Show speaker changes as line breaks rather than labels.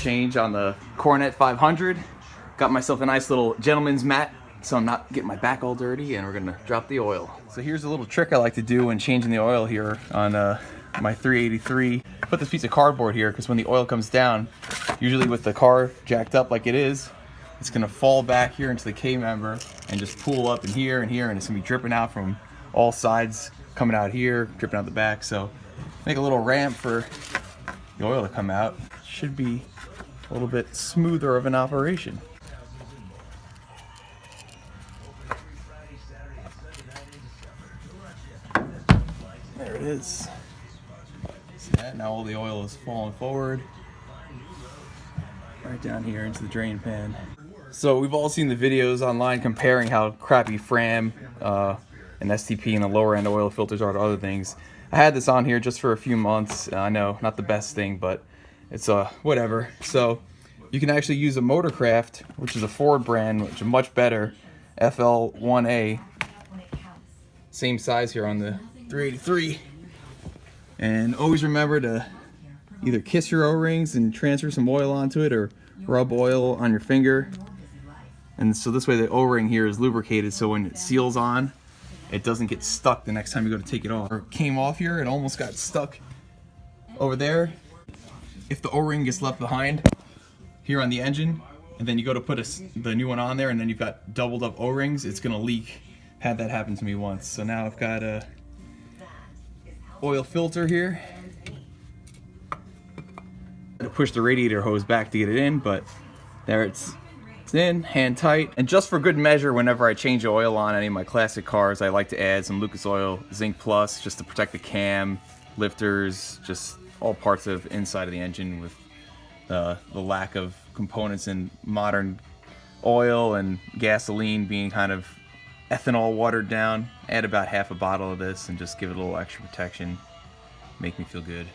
change on the Coronet 500. Got myself a nice little gentleman's mat so I'm not getting my back all dirty, and we're gonna drop the oil. So here's a little trick I like to do when changing the oil here on my 383. Put this piece of cardboard here because when the oil comes down, usually with the car jacked up like it is, it's gonna fall back here into the K-member and just pool up in here and here, and it's gonna be dripping out from all sides, coming out here, dripping out the back. So make a little ramp for the oil to come out. Should be a little bit smoother of an operation. There it is. See that? Now all the oil is falling forward right down here into the drain pan. So we've all seen the videos online comparing how crappy Fram and STP and the lower end oil filters are to other things. I had this on here just for a few months. I know, not the best thing, but it's whatever. So you can actually use a Motorcraft, which is a Ford brand, which is much better, FL1A. Same size here on the 383. And always remember to either kiss your O-rings and transfer some oil onto it, or rub oil on your finger. And so this way the O-ring here is lubricated, so when it seals on, it doesn't get stuck the next time you go to take it off. Or it came off here, it almost got stuck over there. If the O-ring gets left behind here on the engine, and then you go to put the new one on there, and then you've got doubled up O-rings, it's gonna leak. Had that happen to me once. So now I've got a oil filter here. To push the radiator hose back to get it in, but there it's in, hand tight. And just for good measure, whenever I change oil on any of my classic cars, I like to add some Lucas Oil Zinc Plus just to protect the cam, lifters, just all parts of inside of the engine with the lack of components in modern oil and gasoline being kind of ethanol watered down. Add about half a bottle of this and just give it a little extra protection. Make me feel good.